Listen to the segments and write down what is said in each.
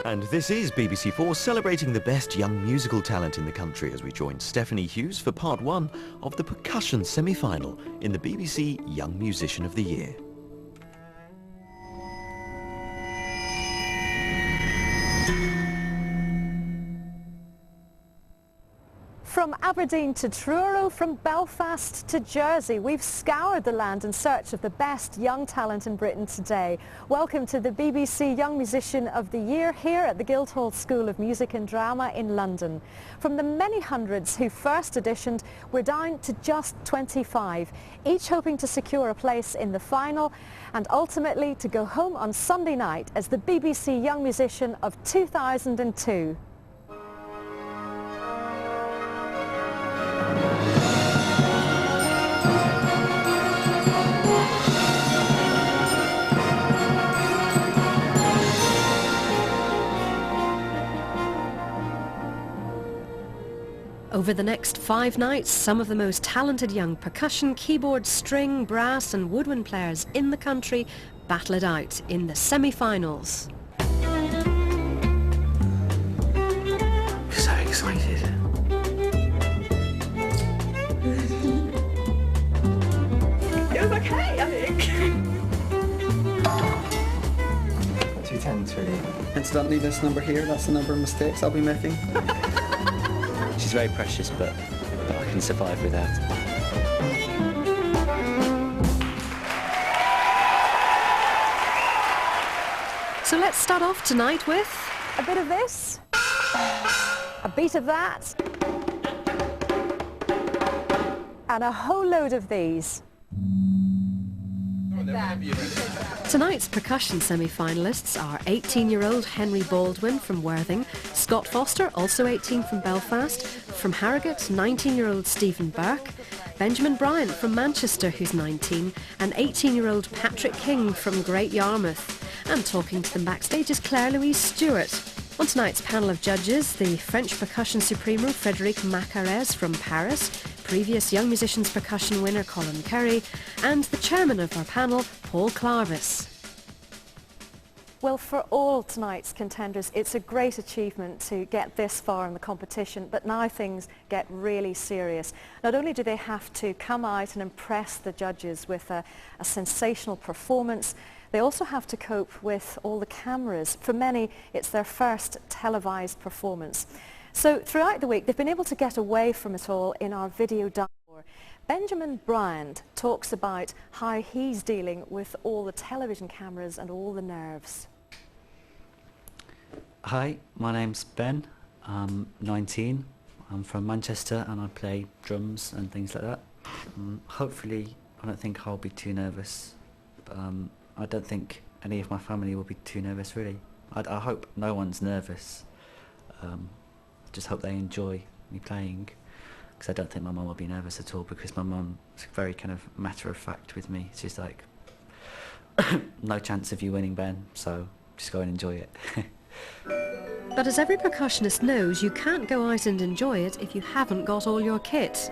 And this is BBC4 celebrating the best young musical talent in the country as we join Stephanie Hughes for part one of the Percussion semi-final in the BBC Young Musician of the Year. From Aberdeen to Truro, from Belfast to Jersey, we've scoured the land in search of the best young talent in Britain today. Welcome to the BBC Young Musician of the Year here at the Guildhall School of Music and Drama in London. From the many hundreds who first auditioned, we're down to just 25, each hoping to secure a place in the final and ultimately to go home on Sunday night as the BBC Young Musician of 2002. Over the next 5 nights, some of the most talented young percussion, keyboard, string, brass and woodwind players in the country battle it out in the semi-finals. So excited. It was okay, I think. 210's really. Incidentally, this number here, that's the number of mistakes I'll be making. She's very precious, but I can survive without her. So let's start off tonight with a bit of this, a beat of that, and a whole load of these. Tonight's percussion semi-finalists are 18-year-old Henry Baldwin from Worthing, Scott Foster, also 18 from Belfast, from Harrogate, 19-year-old Stephen Burke, Benjamin Bryant from Manchester, who's 19, and 18-year-old Patrick King from Great Yarmouth. And talking to them backstage is Claire Louise Stewart. On tonight's panel of judges, the French percussion supremo Frédéric Macarez from Paris, previous Young Musicians percussion winner Colin Curry, and the chairman of our panel, Paul Clarvis. Well, for all tonight's contenders, it's a great achievement to get this far in the competition, but now things get really serious. Not only do they have to come out and impress the judges with a sensational performance, they also have to cope with all the cameras. For many, it's their first televised performance. So throughout the week, they've been able to get away from it all in our video dialogue. Benjamin Bryant talks about how he's dealing with all the television cameras and all the nerves. Hi, my name's Ben. I'm 19. I'm from Manchester and I play drums and things like that. Hopefully, I don't think I'll be too nervous. I don't think any of my family will be too nervous, really. I hope no one's nervous. Just hope they enjoy me playing, because I don't think my mum will be nervous at all, because my mum is very kind of matter-of-fact with me. She's like, no chance of you winning, Ben, so just go and enjoy it. But as every percussionist knows, you can't go out and enjoy it if you haven't got all your kit.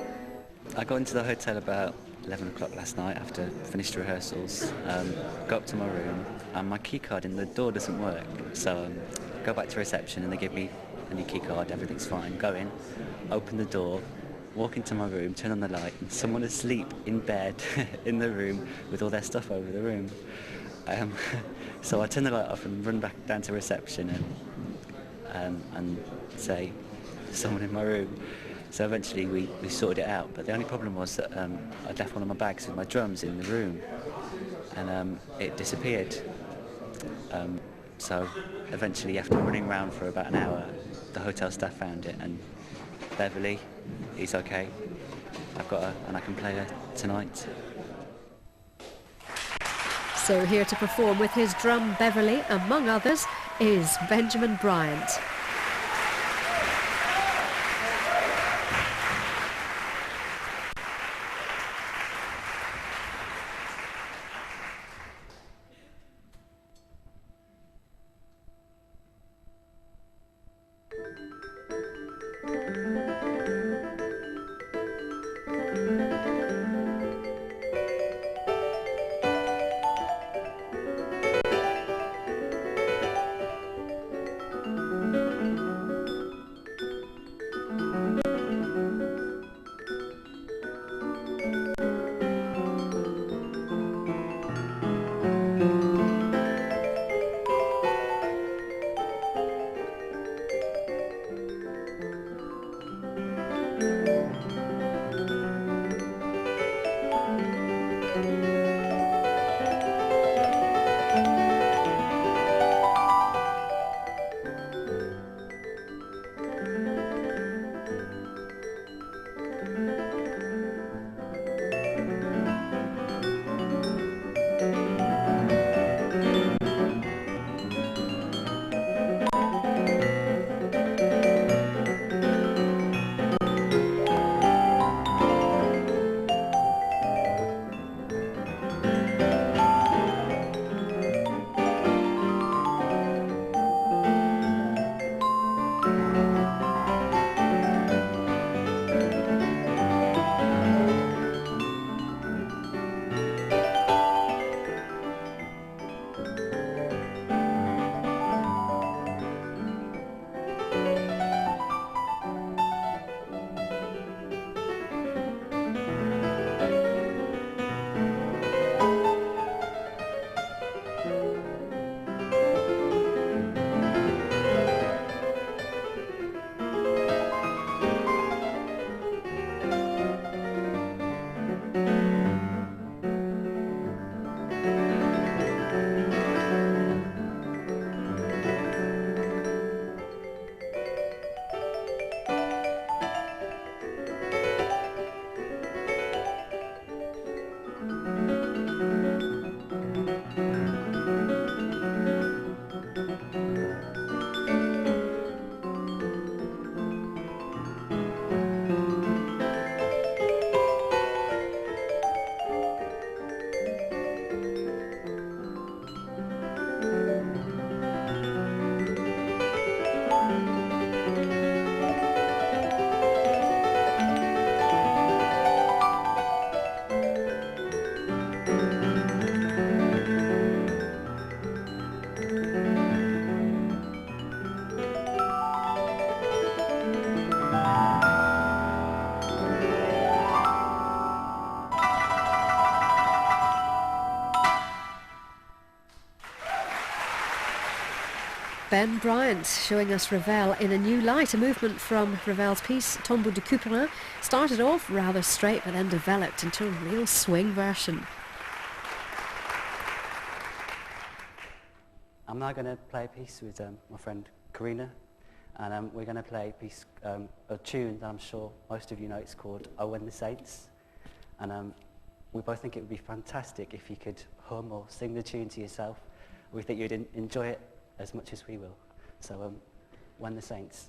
I got into the hotel about 11 o'clock last night after finished rehearsals. Got up to my room and my key card in the door doesn't work, so go back to reception and they give me a new key card, everything's fine. Go in, open the door, walk into my room, turn on the light, and someone asleep in bed in the room with all their stuff over the room. So I turn the light off and run back down to reception and say, there's someone in my room. So eventually we sorted it out, but the only problem was that I'd left one of my bags with my drums in the room, and it disappeared. So eventually, after running around for about an hour, the hotel staff found it, and Beverly, he's okay. I've got her, and I can play her tonight. So here to perform with his drum Beverly, among others, is Benjamin Bryant. Ben Bryant showing us Ravel in a new light, a movement from Ravel's piece Tombeau de Couperin. Started off rather straight but then developed into a real swing version. I'm now going to play a piece with my friend Karina, and we're going to play a tune that I'm sure most of you know. It's called Oh When the Saints, and we both think it would be fantastic if you could hum or sing the tune to yourself. We think you'd enjoy it as much as we will. So, When the Saints.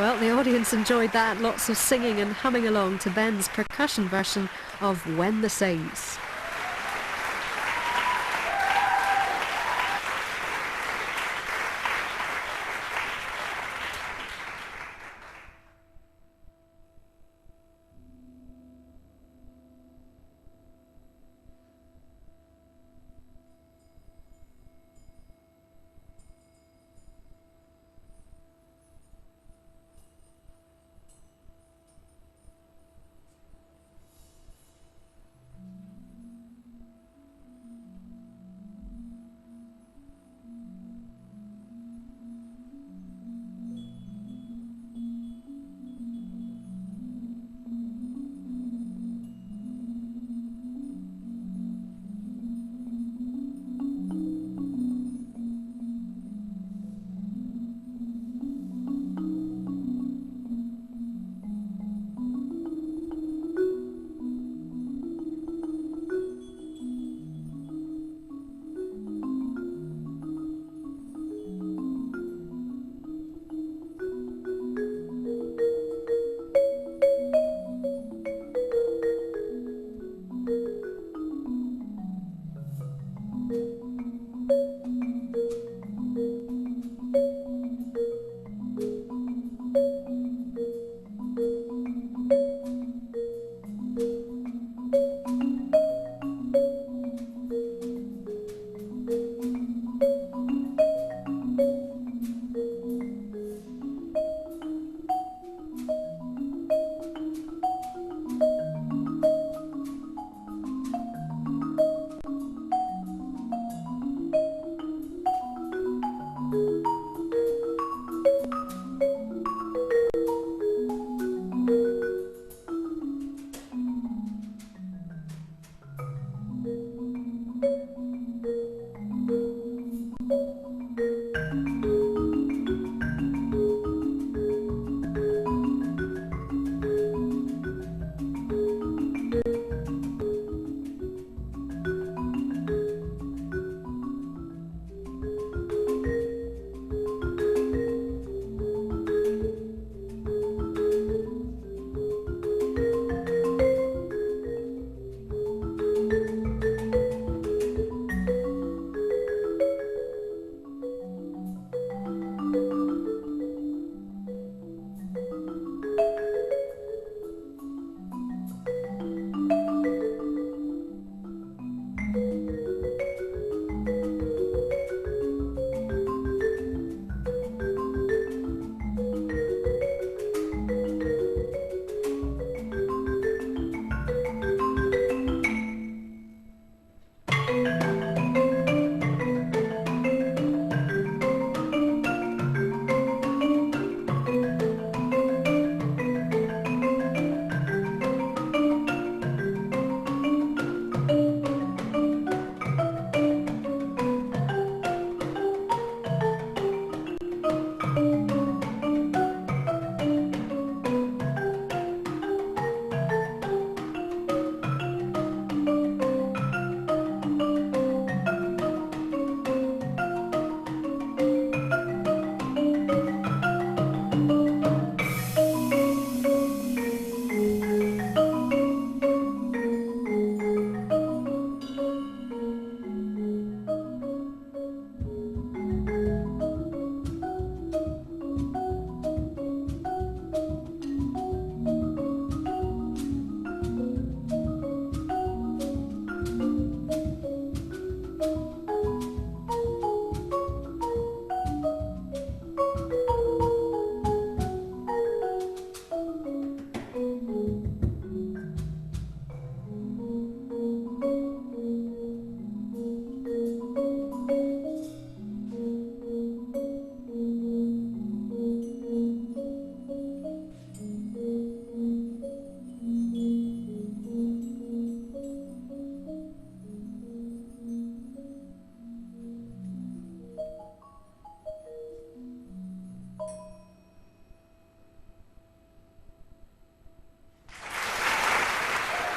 Well, the audience enjoyed that. Lots of singing and humming along to Ben's percussion version of When the Saints.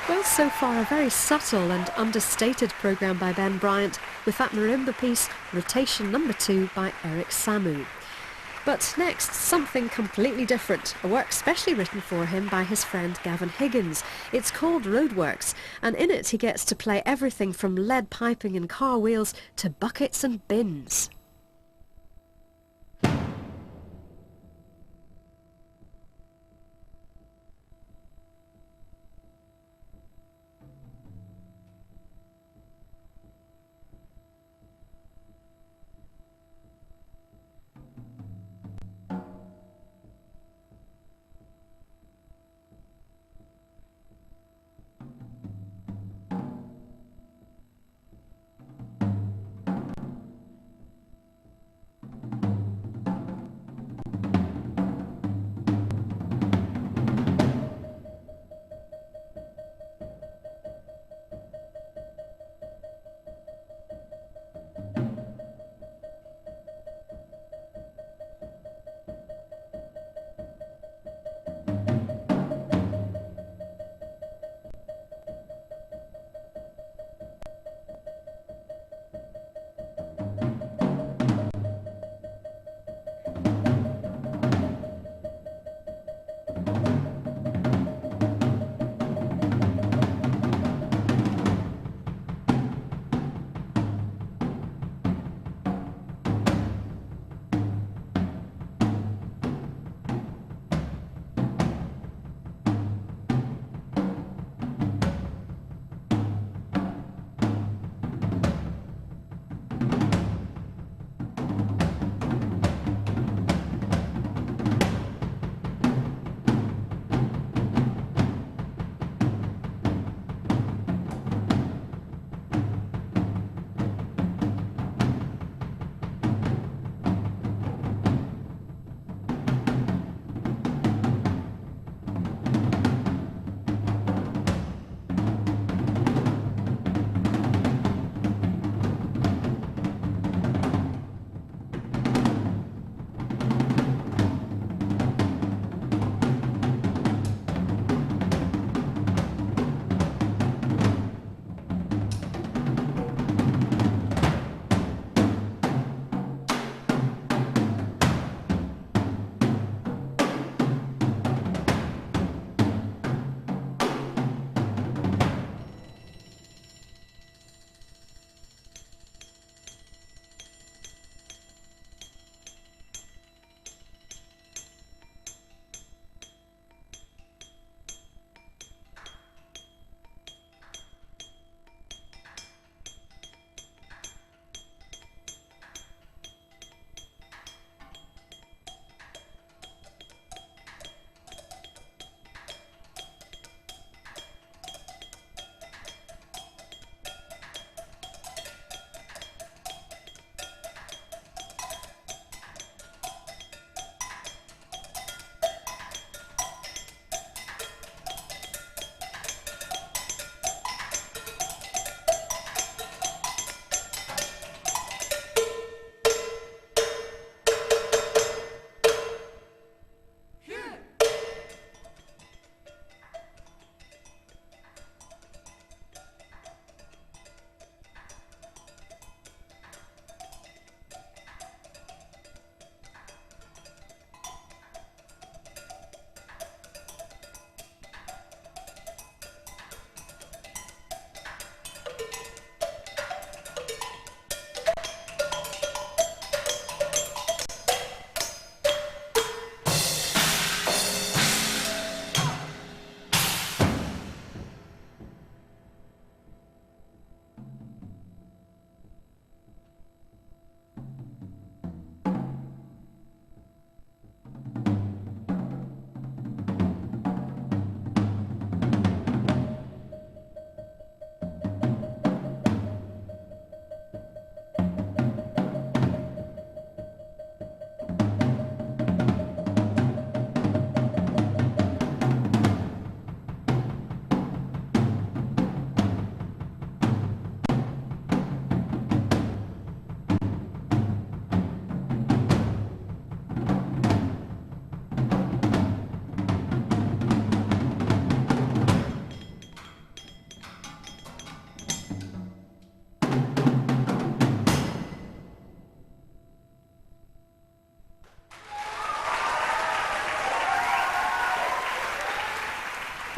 Well, so far a very subtle and understated programme by Ben Bryant with that marimba piece, Rotation Number 2 by Eric Samu. But next, something completely different, a work specially written for him by his friend Gavin Higgins. It's called Roadworks, and in it he gets to play everything from lead piping and car wheels to buckets and bins.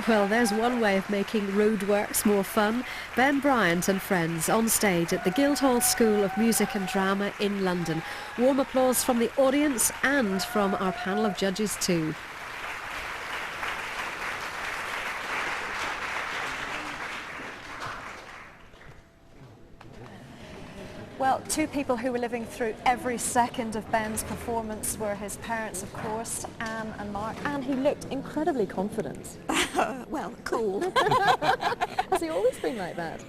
Well, there's one way of making roadworks more fun. Ben Bryant and friends on stage at the Guildhall School of Music and Drama in London. Warm applause from the audience and from our panel of judges too. Well, two people who were living through every second of Ben's performance were his parents, of course, Anne and Mark. And he looked incredibly confident. Well, cool. Has he always been like that?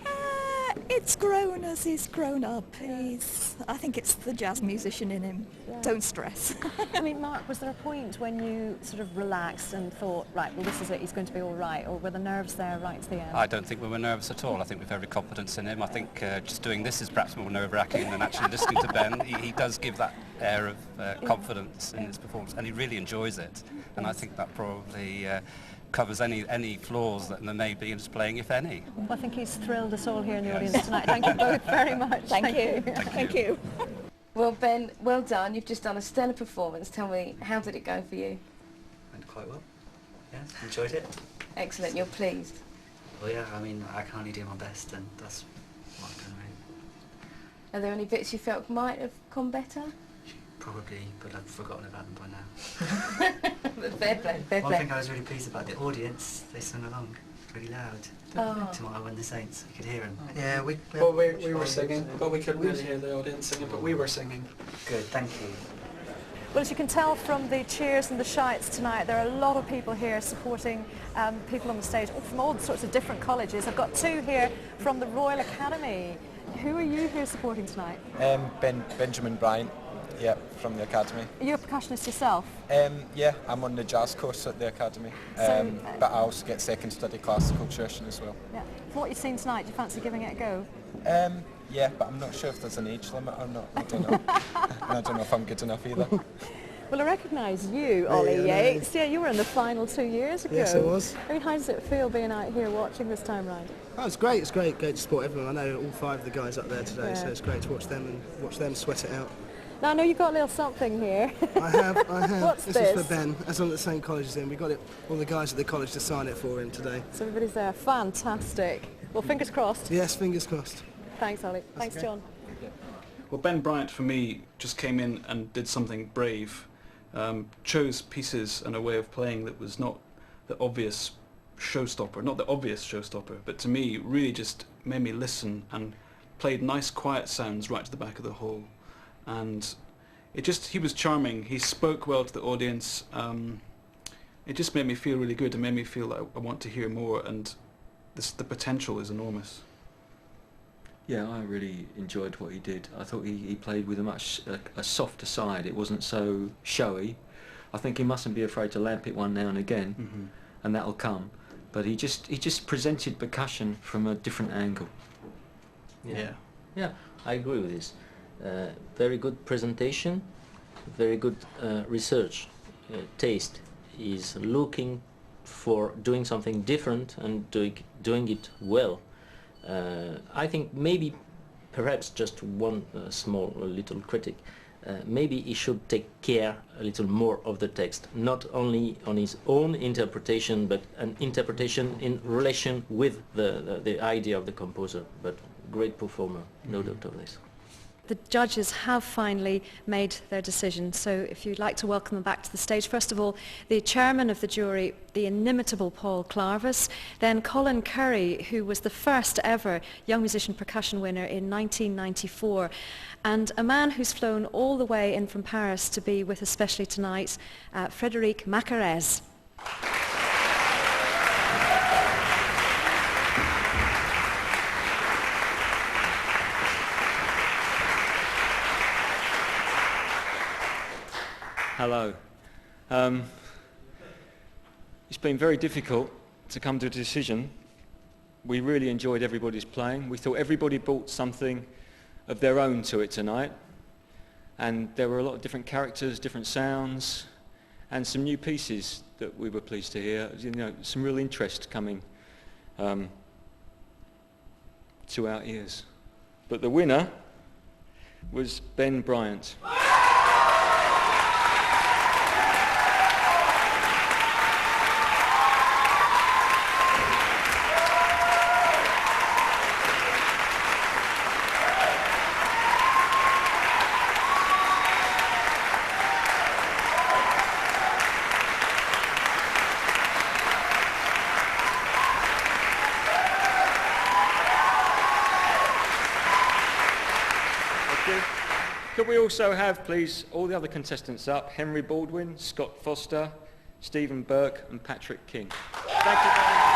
It's grown as he's grown up. I think it's the jazz musician in him. Yeah. Don't stress. I mean, Mark, was there a point when you sort of relaxed and thought, right, well, this is it, he's going to be all right, or were the nerves there right to the end? I don't think we were nervous at all. I think we've every confidence in him. I think just doing this is perhaps more nerve-wracking than actually listening to Ben. He does give that air of confidence in his performance, and he really enjoys it. And I think that probably covers any flaws that there may be in his playing, if any. Well, I think he's thrilled us all here in the audience tonight. Thank you both very much. Thank you. Thank you. Well, Ben, well done. You've just done a stellar performance. Tell me, how did it go for you? Went quite well. Yes, enjoyed it. Excellent. You're pleased. Well, yeah, I mean, I can only do my best, and that's what I can really. Are there any bits you felt might have gone better? Probably, but I've forgotten about them by now. But fair play, fair One play. thing I was really pleased about, the audience, they sung along really loud. Oh. Tomorrow when the Saints, you could hear them. Yeah, we We were singing, but we couldn't really hear the audience singing, but we were singing. Good, thank you. Well, as you can tell from the cheers and the shouts tonight, there are a lot of people here supporting people on the stage from all sorts of different colleges. I've got two here from the Royal Academy. Who are you here supporting tonight? Benjamin Bryant, yeah, from the Academy. Are you a percussionist yourself? Yeah, I'm on the jazz course at the Academy, but I also get second study classical tuition as well. Yeah. From what you've seen tonight, do you fancy giving it a go? Yeah, but I'm not sure if there's an age limit or not, I don't know. And I don't know if I'm good enough either. Well, I recognise you, Ollie Yates. Yeah, you were in the final 2 years ago. Yes, I was. I mean, how does it feel being out here watching this time round? Oh, it's great. It's great to support everyone. I know all five of the guys up there today, so it's great to watch them and watch them sweat it out. Now, I know you've got a little something here. I have. What's this is for Ben, as I'm at the same college as him. We got all the guys at the college to sign it for him today. So everybody's there. Fantastic. Well, fingers crossed. Yes, fingers crossed. Thanks, Ollie. Thanks, okay. John. Well, Ben Bryant for me just came in and did something brave. Chose pieces and a way of playing that was not the obvious showstopper, but to me really just made me listen and played nice quiet sounds right to the back of the hall. And he was charming. He spoke well to the audience. It just made me feel really good. It made me feel like I want to hear more, and the potential is enormous. Yeah, I really enjoyed what he did. I thought he played with a softer side. It wasn't so showy. I think he mustn't be afraid to lamp it one now and again, and that'll come. But he just presented percussion from a different angle. Yeah, I agree with this. Very good presentation, very good research. Taste is looking for doing something different and doing it well. I think maybe, perhaps just one small little critic, maybe he should take care a little more of the text, not only on his own interpretation, but an interpretation in relation with the idea of the composer. But great performer, no doubt of this. The judges have finally made their decision, so if you'd like to welcome them back to the stage, first of all, the chairman of the jury, the inimitable Paul Clarvis, then Colin Curry, who was the first ever Young Musician Percussion winner in 1994, and a man who's flown all the way in from Paris to be with us especially tonight, Frédéric Macarez. Hello. It's been very difficult to come to a decision. We really enjoyed everybody's playing. We thought everybody brought something of their own to it tonight. And there were a lot of different characters, different sounds, and some new pieces that we were pleased to hear. You know, some real interest coming to our ears. But the winner was Ben Bryant. you. Could we also have, please, all the other contestants up? Henry Baldwin, Scott Foster, Stephen Burke and Patrick King. Thank you very much.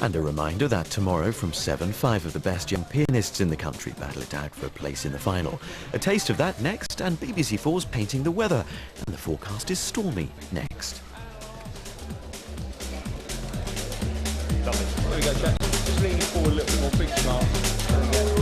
And a reminder that tomorrow from 7, 5 of the best young pianists in the country battle it out for a place in the final. A taste of that next, and BBC 4's Painting the Weather, and the forecast is stormy next. Lovely. There we go, Jack. Just lean it forward a little bit more, big smile.